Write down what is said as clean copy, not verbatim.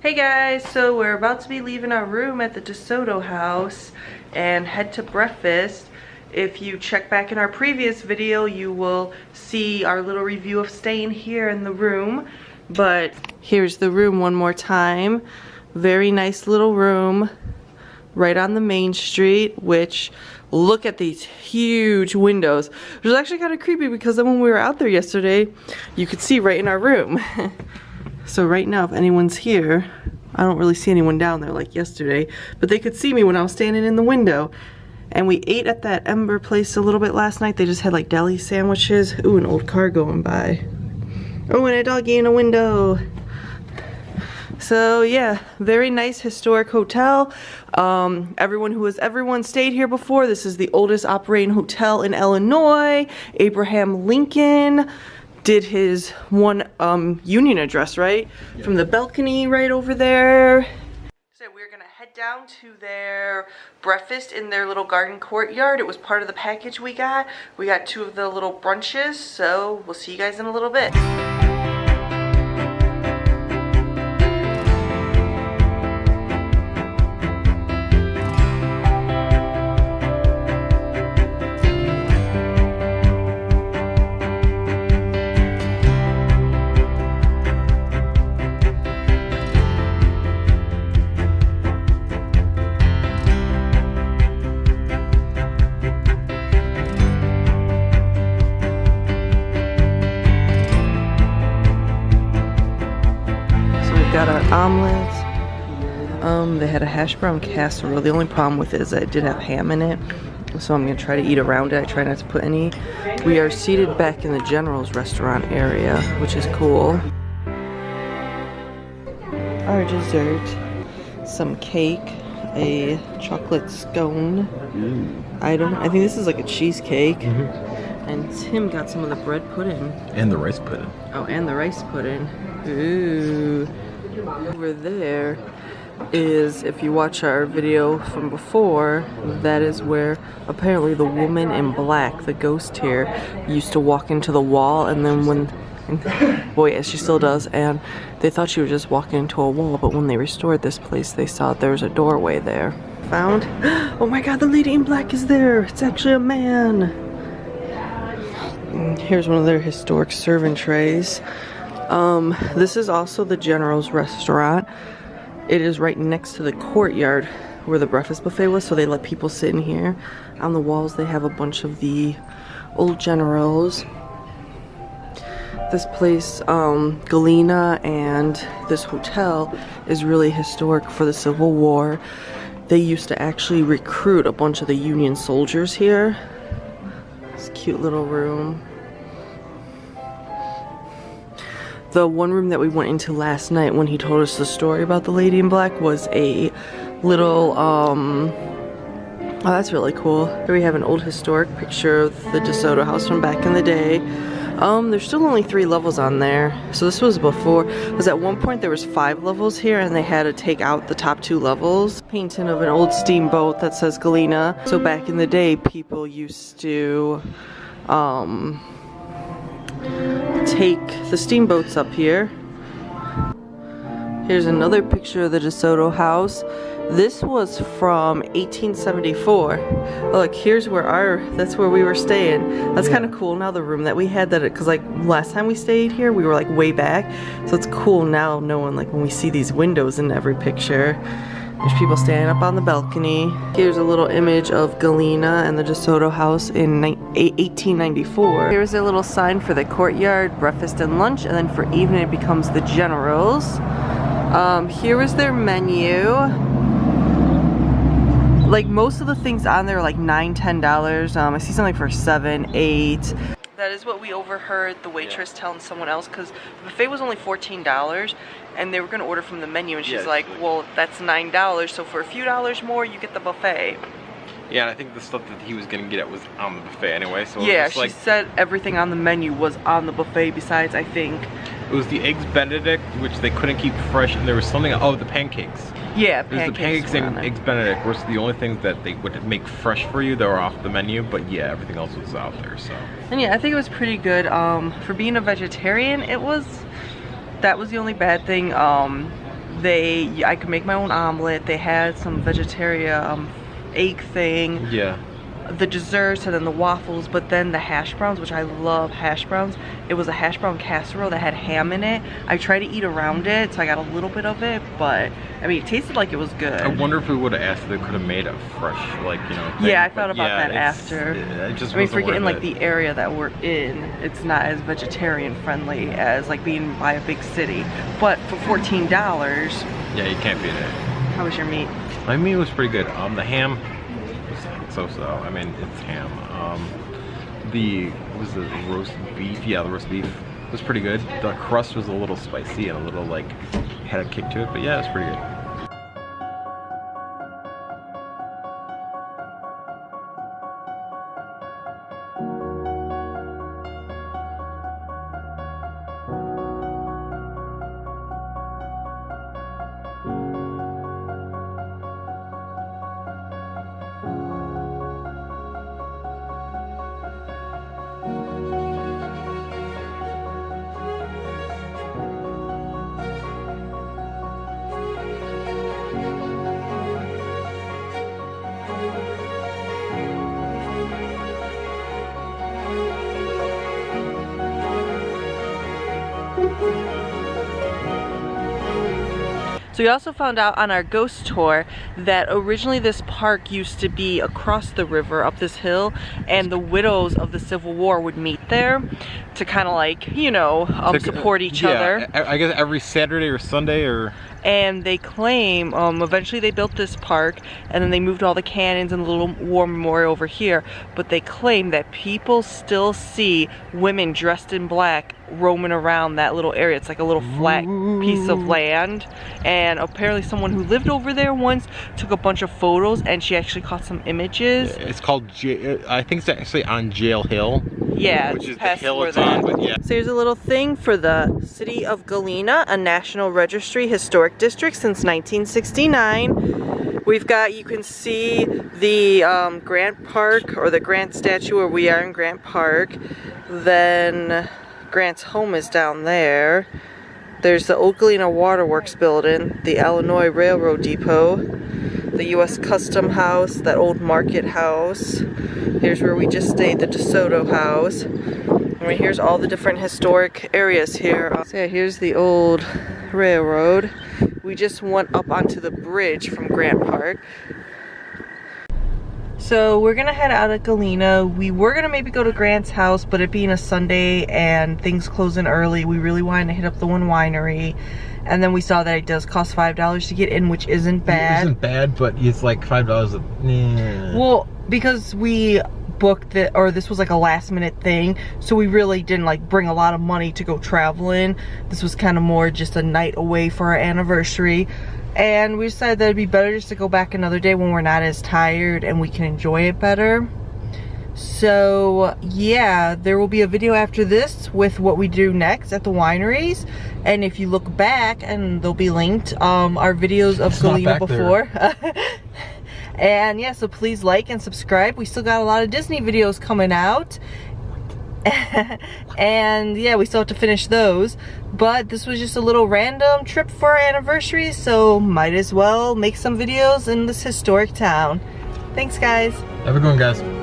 Hey guys, so we're about to be leaving our room at the DeSoto House and head to breakfast. If you check back in our previous video, you will see our little review of staying here in the room. But here's the room one more time. Very nice little room right on the main street, which look at these huge windows. Which is actually kind of creepy because then when we were out there yesterday, you could see right in our room. So right now, if anyone's here, I don't really see anyone down there like yesterday, but they could see me when I was standing in the window. And we ate at that Ember place a little bit last night. They just had like deli sandwiches. Ooh, an old car going by. Oh, and a doggy in a window. So yeah, very nice historic hotel. Everyone stayed here before. This is the oldest operating hotel in Illinois. Abraham Lincoln did his one union address, right? Yeah. From the balcony right over there. So we're gonna head down to their breakfast in their little garden courtyard. It was part of the package we got. We got 2 of the little brunches, so we'll see you guys in a little bit. Got our omelets. They had a hash brown casserole. The only problem with it is that it did have ham in it, so I'm gonna try to eat around it. I try not to put any. We are seated back in the General's restaurant area, which is cool. Our dessert, some cake, a chocolate scone item. I think this is like a cheesecake. And Tim got some of the bread pudding. And the rice pudding. Oh, and the rice pudding. Ooh. Over there is, if you watch our video from before, that is where apparently the woman in black, the ghost here, used to walk into the wall, and then well, yeah, she still does, and they thought she was just walking into a wall, but when they restored this place, they saw there was a doorway there. Found? Oh my god, the lady in black is there! It's actually a man! Here's one of their historic serving trays. This is also the General's restaurant. It is right next to the courtyard where the breakfast buffet was, so they let people sit in here. On the walls they have a bunch of the old Generals. This place, Galena, and this hotel is really historic for the Civil War. They used to actually recruit a bunch of the Union soldiers here. This cute little room. The one room that we went into last night when he told us the story about the lady in black was a little, oh, that's really cool. Here we have an old historic picture of the DeSoto House from back in the day. There's still only 3 levels on there. So this was before, because at one point there was 5 levels here and they had to take out the top 2 levels. Painting of an old steamboat that says Galena. So back in the day, people used to, take the steamboats up here. Here's another picture of the DeSoto House. This was from 1874. Look, here's where that's where we were staying. That's kind of cool now, the room that we had, that because like last time we stayed here, we were like way back. So it's cool now knowing like when we see these windows in every picture. There's people standing up on the balcony. Here's a little image of Galena and the DeSoto House in 1894. Here's a little sign for the courtyard, breakfast and lunch, and then for evening it becomes the Generals. Here is their menu. Like most of the things on there are like $9, $10. I see something for $7, $8. That is what we overheard the waitress telling someone else, because the buffet was only $14 and they were going to order from the menu, and she's like, well, that's $9, so for a few dollars more you get the buffet. Yeah, and I think the stuff that he was going to get at was on the buffet anyway. So yeah, she said everything on the menu was on the buffet besides, I think, it was the Eggs Benedict, which they couldn't keep fresh, and there was something, oh, the pancakes. Yeah, pancakes. The pancakes and Eggs Benedict was the only things that they would make fresh for you that were off the menu, but yeah, everything else was out there, so. And yeah, I think it was pretty good. For being a vegetarian, that was the only bad thing. I could make my own omelet. They had some vegetarian egg thing. Yeah. The desserts and then the waffles, but then the hash browns, which I love hash browns. It was a hash brown casserole that had ham in it. I tried to eat around it, so I got a little bit of it, but I mean, it tasted like it was good. I wonder if we would have asked if they could have made a fresh, like, you know, thing. Yeah, I thought about that after. It just I mean, wasn't forgetting worth like it. the area that we're in, it's not as vegetarian friendly as like being by a big city. But for $14, Yeah, you can't beat it. how was your meat? My meat was pretty good. The ham was so-so. I mean, it's ham. What was the roast beef? Yeah, the roast beef was pretty good. The crust was a little spicy and a little like had a kick to it, but yeah, it was pretty good. So we also found out on our ghost tour that originally this park used to be across the river up this hill, and the widows of the Civil War would meet there to kind of like, you know, support each other. I guess every Saturday or Sunday or... And they claim, eventually they built this park and then they moved all the cannons and the little war memorial over here, but they claim that people still see women dressed in black roaming around that little area. It's like a little flat piece of land, and apparently someone who lived over there once took a bunch of photos and she actually caught some images. It's called, I think it's actually on Jail Hill. Yeah, which is the past hill where it's on, but yeah. So here's a little thing for the city of Galena, a National Registry Historic District since 1969. We've got, you can see the Grant Park, or the Grant statue where we are in Grant Park. Then Grant's home is down there. There's the Old Galena Waterworks building, the Illinois Railroad Depot, the U.S. Custom House, that old market house. Here's where we just stayed, the DeSoto House. I mean, here's all the different historic areas here. So yeah, here's the old railroad. We just went up onto the bridge from Grant Park. So we're gonna head out of Galena. We were gonna maybe go to Grant's house, but it being a Sunday and things closing early, we really wanted to hit up the one winery. And then we saw that it does cost $5 to get in, which isn't bad. It isn't bad, but it's like $5. Well, because we booked it, or this was like a last minute thing, so we really didn't like bring a lot of money to go traveling. This was kind of more just a night away for our anniversary. And we decided that it'd be better just to go back another day when we're not as tired and we can enjoy it better. So yeah, there will be a video after this with what we do next at the wineries. And if you look back, and they'll be linked, our videos of Galena before. And yeah, so please like and subscribe. We still got a lot of Disney videos coming out. And yeah, we still have to finish those, but this was just a little random trip for our anniversary, so might as well make some videos in this historic town. Thanks guys. Have a good one, guys.